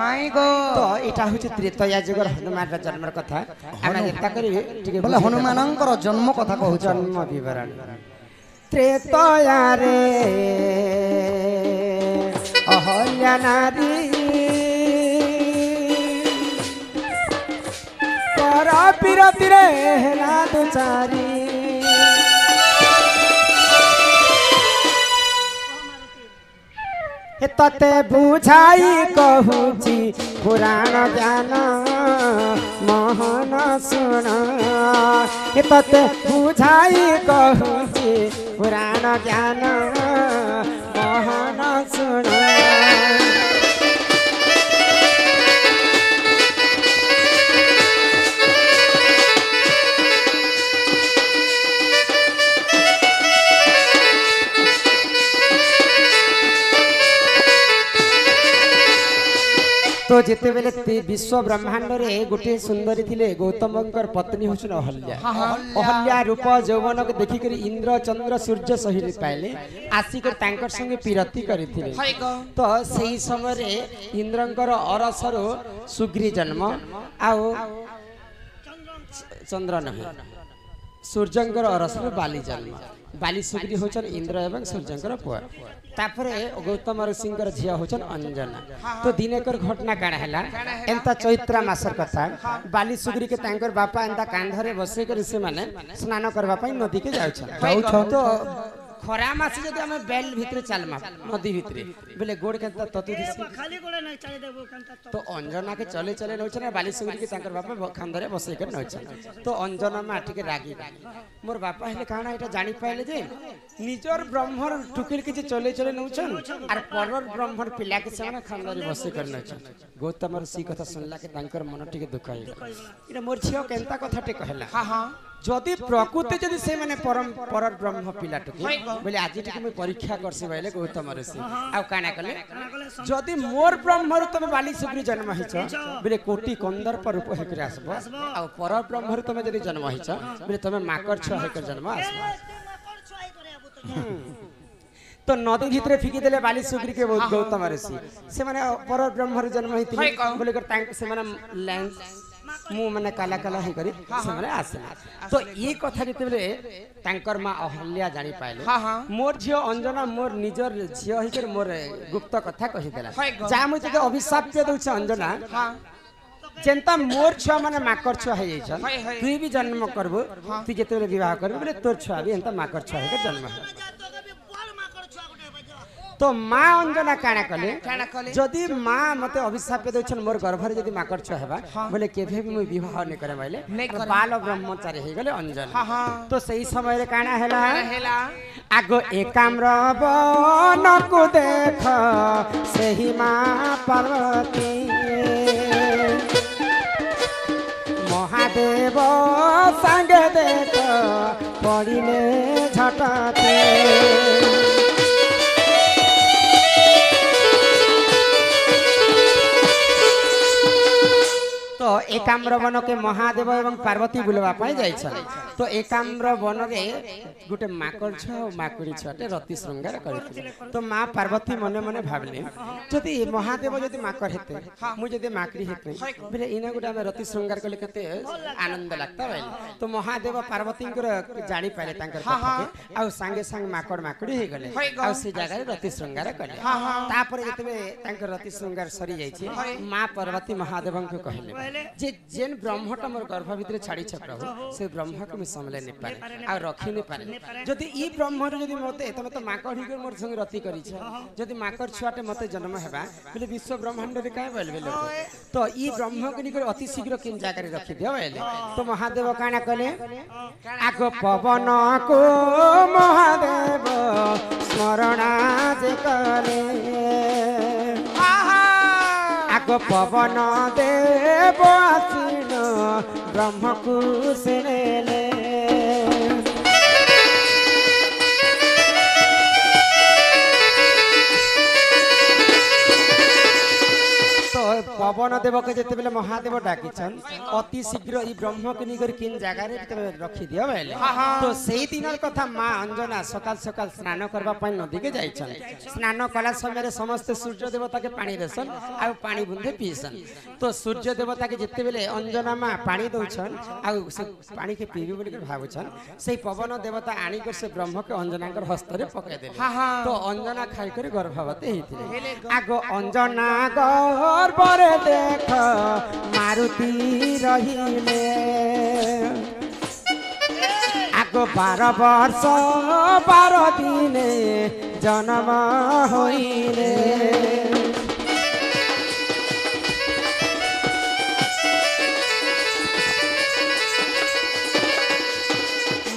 My God तो एटा होचे त्रेतया जुगर हनुमान जन्म कथा आमे एता करिवे ठीक बोले हनुमानंकर जन्म कथा कहू जन्म विवरण त्रेतया रे अहल्या नारी परा पिरति रे हेला दुचारी तते बुझाई कहूची पुराण ज्ञान मोहन सुन तते बुझाई कहूची पुराण ज्ञान मोहन सुन तो जिते बेले विश्व ब्रह्मांड रे गोटे सुंदरी थिले गौतमंकर पत्नी होछन अहल्या अहल्या रूप यौवन के देखि कर इंद्र चंद्र सूर्य सहित पाइले आसी कर तांकर संगे पिरति करिथिले तो सही समय रे इंद्रंकर अरसरो सुग्री जन्म आउ चंद्र नहीं सूर्यंकर अरसरो बाली जन्म बाली सुग्री होचन इंद्र एवं सूर्यंकर पुआ तापरे गौतम ऋषिंकर झिया होचन अंजना तो दिनेकर घटना काण हैला एंता चैत्रा मासर कथा बाली सुग्री के तांकर बापा एंता कांधरे बसे कर से माने स्नान करबा पई नदी के जाउछन तो खरा मासी जदि हम बेल भितरे चलमा नदी भितरे बोले गोड़ केंता ततु दिसी खाली गोड़े नहीं चले देबो कांता तो अंजना के चले चले नौछन बाली सुग्री के तांकर बापा खांधरे बसे कर नौछन तो अंजना माटी के रागी मोर बापा हेले काना एटा जानि पाइले जे निजर ब्रह्मर टुकिल के चले चले नौछन आर परर ब्रह्मर पिला के से खांधरे बसे कर नौछन गौतम ऋषि कथा सुनला के तांकर मन टिके दुखाई इरा मोर छियो केंता कथा टे कहला हां हां जदि प्रकृति जदि से माने परर ब्रह्म पिला टुके बोले आज टिके मैं परीक्षा करसी बोले गौतम ऋषि आ काना कले जदि मोर ब्रह्मरु तमे बाली सुग्री जन्म हिच बोले कोटि कंदर पर रूप हेकर आसबो आ परर ब्रह्मरु तमे जदि जन्म हिच बोले तमे माकर छ हेकर जन्म आसबो तो नदी भितरे फिकी देले बाली सुग्री के गौतम ऋषि से माने परर ब्रह्मरु जन्म हिथिले बोले कर तांक से माने लेंस मु माने काला काला हे करी से माने आसे तो ये कथा जते तांकर मां अहल्या जानि पाइले मोर झियो अंजना मोर निजर झियो हे कर मोर गुप्त कथा कहि देला जा मु ते अभिशाप पे दउछ अंजना जेंता मोर छुआ माने माकर छुआ हे जाइछन तू भी जन्म करबो तू जते विवाह करबो बोले तोर छुआ भी एंता माकर छुआ हे जन्म तो माँ अंजना काना कले जदि माँ मते अभिशाप पे दउछन मोर गर्भरे जदि माकर छ हेबा बोले केभे भी मु विवाह नै करे माइले बाल ब्रह्मचारी हे गले अंजना तो सही समय रे काना हेला आगो एकाम्र वन को देख सही माँ पार्वती महादेव संगे देख पड़िले झटते तो एकाम्र वन के महादेव एवं पार्वती बुलवा पाई जाइछन तो एकाम्र वन रे गुटे माकड़ छ माकुड़ी छटे रति श्रृंगार करथिले तो मां पार्वती मने मने भाबले जदि महादेव जदि माकड़ हेते मु जदि माकड़ी हेते बिले इना गुटे हम रति श्रृंगार कले कते आनंद लागता भाई तो महादेव पार्वती को जानि पाले तांकर कथा के आ संगे संग माकड़ माकुड़ी हे गले आ से जगह रति श्रृंगार कले तापर जतबे तांकर रति श्रृंगार सरी जाइछे मां पार्वती महादेव को कहले जे जेन ब्रह्मटा मोर गर्भ भितर छाड़ी छ प्रभु से ब्रह्म को मैं संभले नै पारे आ रखी नै पारे जदि ई ब्रह्म जदि मते तमे तो माकड़ हिकर मोर संग रति करी छ जदि माकड़ छुआटे मते जन्म हेबा बोले विश्व ब्रह्मांड रे काय बोलबे लोग तो ई ब्रह्म के निकर अति शीघ्र किन जाकर रखी दियो बोले तो महादेव काना कले आगो पवन को महादेव स्मरण जे कले आगो पवन देव आसीन ब्रह्म को सुनेले तो पवन देव के जेते बेले महादेव डाकिछन अति शीघ्र ई ब्रह्म के निगर किन जगह रे रखी दियो बेले तो सेही दिनर कथा मां अंजना सकाल सकाल स्नान करबा पई नदी के जाइछन स्नान कला समय रे समस्त सूर्य देवता के पानी देसन आ पानी बुंदे पीसन तो सूर्य देवता के जेते बेले अंजना मां पानी दउछन आ से पानी के पीबी बोली के भाबुछन सेही पवन देवता आनी कर से ब्रह्म के अंजना कर हस्त रे पके देले तो अंजना खाई कर गर्भवती हेतिले आगो अंजना गर्भ रे देख मारुति रहिले आगो 12 वर्ष 12 दिने जन्म होइले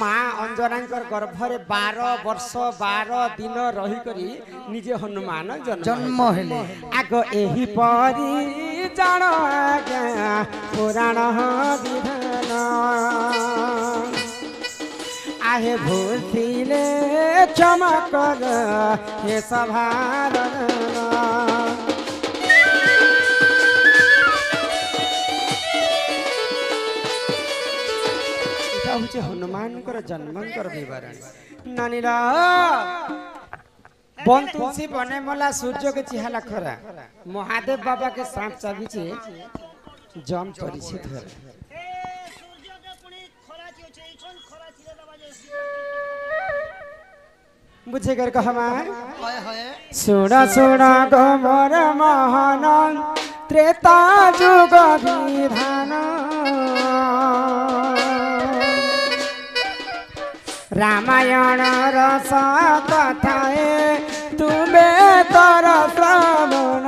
माँ अंजनांकर गर्भरे 12 वर्ष 12 दिन रही करी निजे हनुमान जन्म हेले आगो एही परी जान आज्ञा पुराण विधान आहे भूल थिले क्षमा कर हे सभारण हूँ हनुमान जन्मंकर विवरण नानीरा बन तुलसी बने मला सूर्य के चिहाला खरा महादेव बाबा के सांप चाबीचे जम परिछे धर बुझे कर कहमा सुड़ा सुड़ा गोबर महान त्रेता जुग विधान रामायण रस कथाए तुम्हें कर श्रवण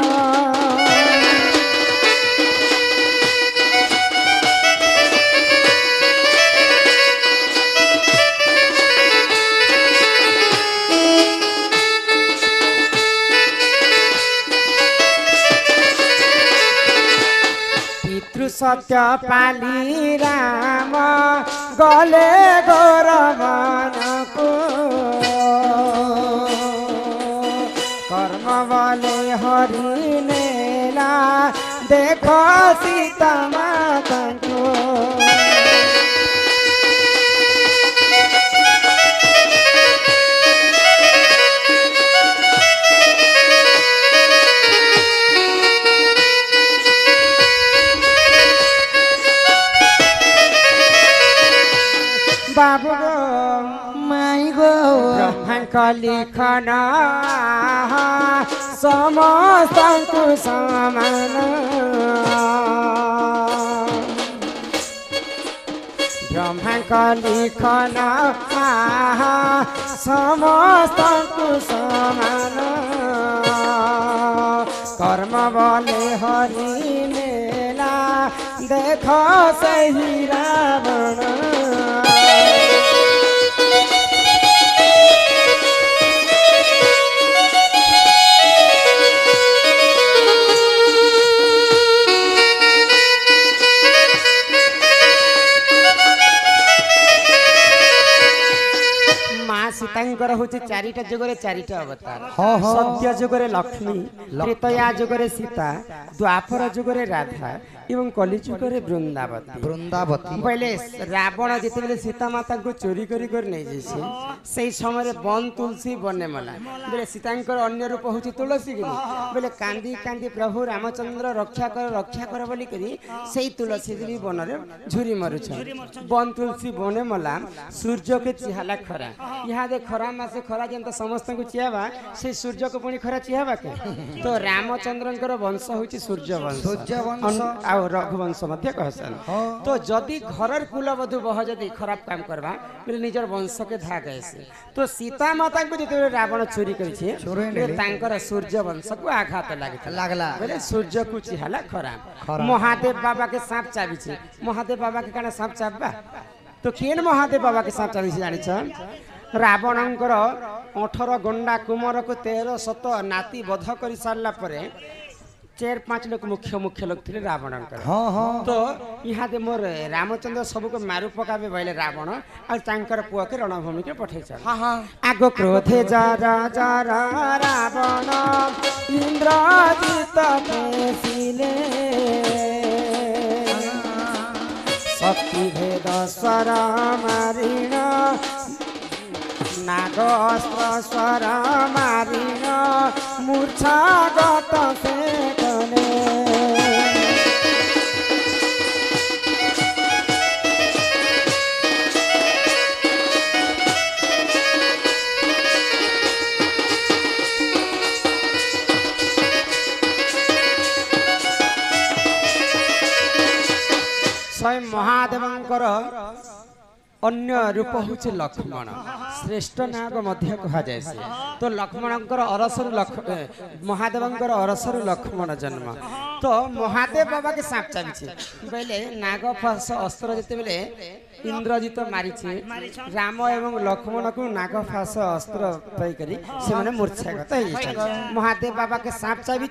पितृ सत्य पाली राम गले गौरवन को कर्म बले हरि नेला देखो सीता माता को बाबू गो माई गो ब्रह्मांक लिखन समस्तଙ୍କୁ समान ब्रह्मांक लिखन समस्तଙ୍କୁ समान कर्म बले हरि नेला देख सही रावण सीतांकर हूँ चारिटा जुगरे चारिटा अवतार सत्य जुगरे लक्ष्मी त्रेतया जुगरे सीता द्वापर जुगरे राधा एवं कली जुगरे वृंदावती पहले रावण जिते सीता माता को चोरी कर नहीं जैसे सही समय बन तुलसी बने मला बोले सीतांकर अन्य रूप हूँ तुलसी गिरी बोले कांदी कांदी प्रभु रामचंद्र रक्षा कर बोली करी सही तुलसी गिरी बन रे झुरी मरुछ बन तुलसी बने मला सूर्य के चिहाला खरा यहाँ दे खरा मासे खरा जेंता समस्त को चियाबा से सूर्य को पुणी खरा चियाबा के तो रामचंद्रंकर वंश होची सूर्य वंश आ रघुवंश मध्य कहसन तो जदि घरर कुलवधु बह जदि खराब काम करबा बोले निजर वंश के धाग ऐसे तो सीता माता को जते रावण चोरी करिछे तांकर सूर्य वंश को आघात लागला बोले सूर्य को चिहाला खरा महादेव बाबा के सांप चाबीछे महादेव बाबा के काना सांप चाबबा तो केन महादेव बाबा के सांप चाबीछे जानिछ रावणंकर 18 गंडा कुमार को 13 शत नाती बध कर सारा पर 4-5 लोग मुख्य लोग थे रावणंकर तो यहाँ दे मोर रामचंद्र सब को मारू पकाबे बोले रावण और पुआ के रणभूमि के पठे आगो क्रोधे जरा जरा रावण इंद्रजित पेसिले स्वर मारिण नाग अस्त्र स्वर मारिण मूर्छा गत से गले स्वयं महादेवंकर अन्य रूप हूँ लक्ष्मण श्रेष्ठ नाग मध्य कह जाए तो लक्ष्मणकर अरसर महादेवंकर अरसर लक्ष्मण जन्म तो महादेव बाबा के साप चाबी बोले नाग फास अस्त्र जिते बेले इंद्रजित मारी राम एवं लक्ष्मण को नाग फास अस्त्र पाई से माने मूर्छागत महादेव बाबा के साप चाबी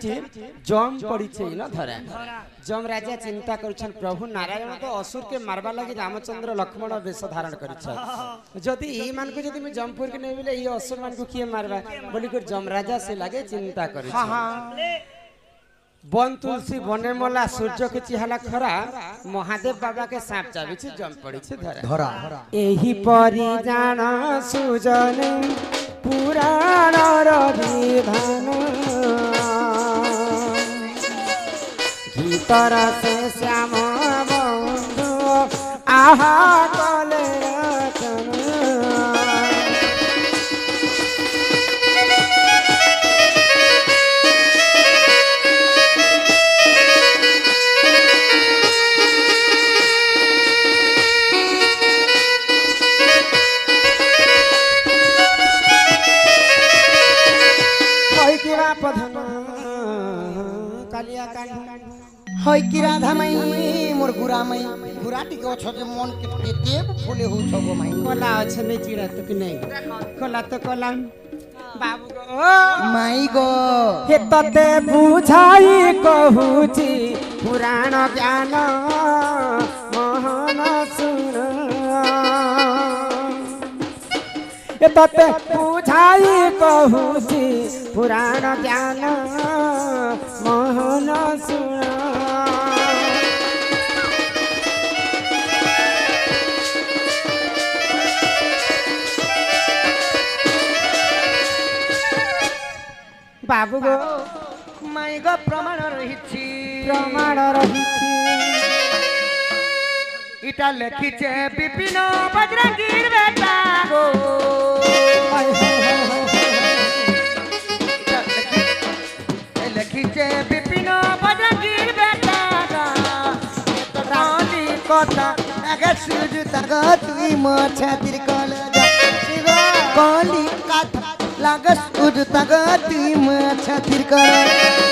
जम पड़ी धरा जम राजा चिंता करुछन प्रभु नारायण तो असुर के मारवा लगी रामचंद्र लक्ष्मण वेश धारण कर जदि ये मान को जदि मैं जमपुर के नहीं बोले ये असुर मान को किए मारवा बोली कर जम राजा से लगे चिंता कर वन तुलसी बने मला सूर्य के चिहाला खरा महादेव बाबा के सांप चाबी जम पड़ी धरा एही परी जान सुजन पुराण विधान गीतर से श्याम बंधु आहा कले হয় কি রাধা মাই মোর গুড়া মাই গুড়া টিকে অছ যে মন কেতে ফুলে হউ ছব মাই কলা আছে নে চিড়া তো কি নাই কলা তো কলা বাবু গো মাই গো হে ততে বুঝাই কহুছি পুরাণ জ্ঞান মোহন শুন হে ততে বুঝাই কহুছি পুরাণ জ্ঞান মোহন শুন बाबू गो माई गो प्रमाण रहिछि इटा लेखिछे विपिन बजरंगीर बेटा गो लेखिछे विपिन बजरंगीर बेटा तो रानी कथा आगे सूज तक तुई म छातिर कल कली कथा लागस उज तक तुई म छातिर कर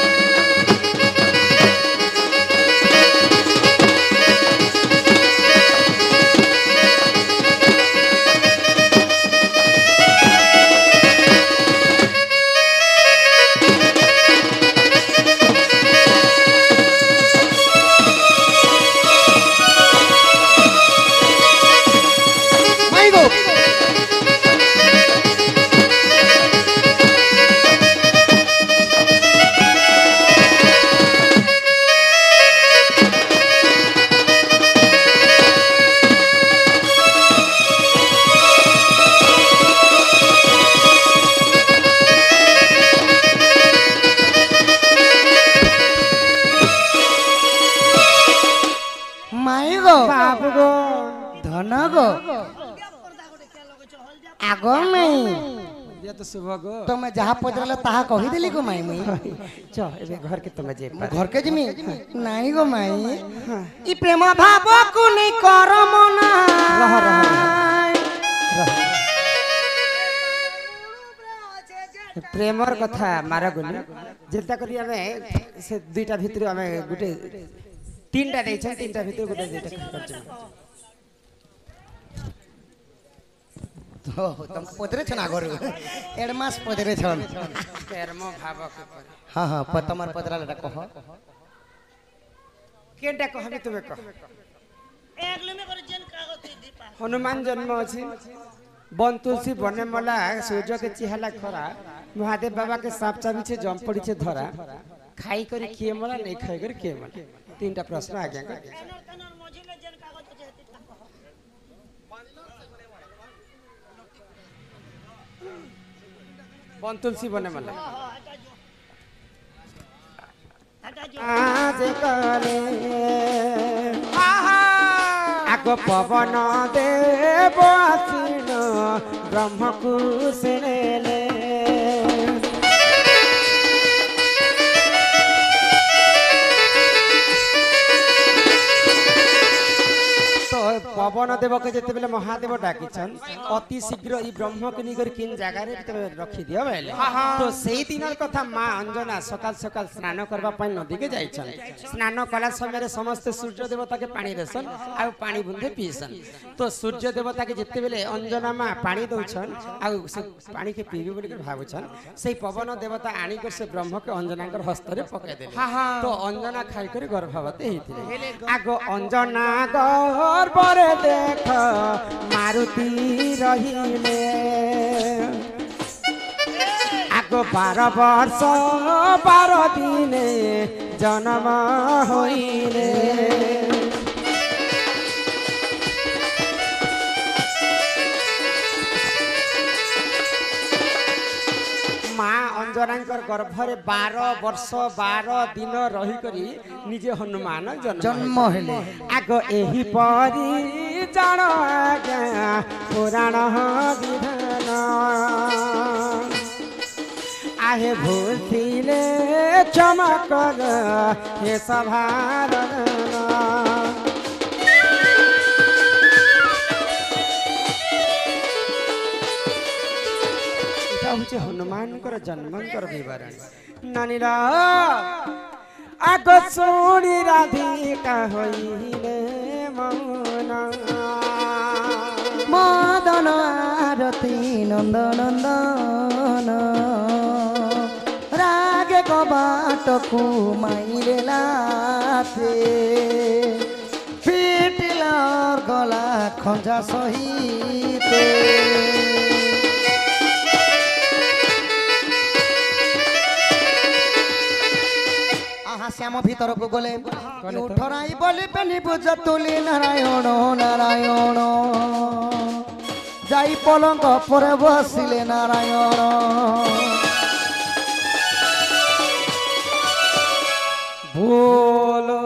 आगो नहीं ये तो सुबह गो तो मैं जहाँ पहुँचल ताहा कही दिली गो माई मुई चल एबे घर के तमे जे घर के जिमी नहीं गो माई ई प्रेम भाव को नहीं कर मना रह प्रेमर कथा मारा गुनी जेता करी हमें से दुईटा भितर हमें गुटे तीनटा देछ तीनटा भितर गुटे जेटा करछ तुम पदरे छन आगर एडमास पदरे छन प्रेम भाव के पर हां हां तमर पदरा लटा कह केटा कहबे तुमे कह एकले में कर जन कागज दीपा हनुमान जन्म अछि वन तुलसी बने मला सूर्य के चिहाला खरा महादेव बाबा के सांप चाबी छे जम पड़ी छे धरा खाई कर किए मला नहीं खाई कर किए मला तीनटा प्रश्न आज्ञा कर कनर मझी में जन कागज बन तुलसी बने मला हटा जो आज कले आगो पवन देव आसीन ब्रह्म कुशले तो पवन देव के जिते बेले महादेव डाकिछन अति शीघ्र ई ब्रह्म के निगर किन जगह रे रखी दियो बेले तो सेही दिनर कथा मां अंजना सकाल सकाल स्नान करबा पई नदी के जाइछन स्नान कला समय रे समस्त सूर्य देवता के पानी देसन आ पानी बुंदे पीसन तो सूर्य देवता के जिते बेले अंजना मां पानी दउछन आ से पानी के पीबी बोली के भाबुछन सेही पवन देवता आनी कर से ब्रह्म के अंजना कर हस्त रे पके देले तो अंजना खाई कर गर्भवती हेतिले आगो अंजना गर्भरे देख मारुति रहिले आगो 12 वर्ष 12 दिने जन्म होइले माँ अंजनांकर गर्भरे 12 वर्ष 12 दिन रही करी निजे हनुमान जन्म हेले आगो एही परी जान आज्ञा पुराण विधान आहे भूथिले क्षमा कर हे सभारण हनुमान जन्मंकर विवरण नानीरा आगो सोनी राधिका होइले मौन मदन आरती नन्दनन्दन रागे कबाटकु माइले लाथे फिटिलर गला खंजा सहिते श्याम भीतर को गले उठराई बोली पेनी बुझ तुली नारायण नारायण जाई पलंग पर बसिले नारायण बोलो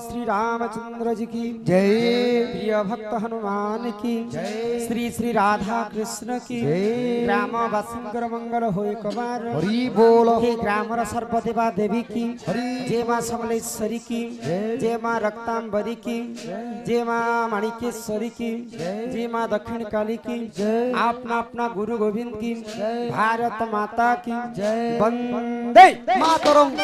श्री रामचंद्र जी की जय प्रिय भक्त हनुमान की जय श्री श्री राधा कृष्ण की जय ग्रामवासिंकर मंगल होय कबार हरि बोल हे ग्रामर सर्वदेवा देवी की हरि जय मां समलेश्वरी की जय मां रक्तांबरी की जय मां माणिकेश्वरी की जय मां दक्षिण काली की अपना अपना गुरु गोविंद की भारत माता की जय वंदे मातरम।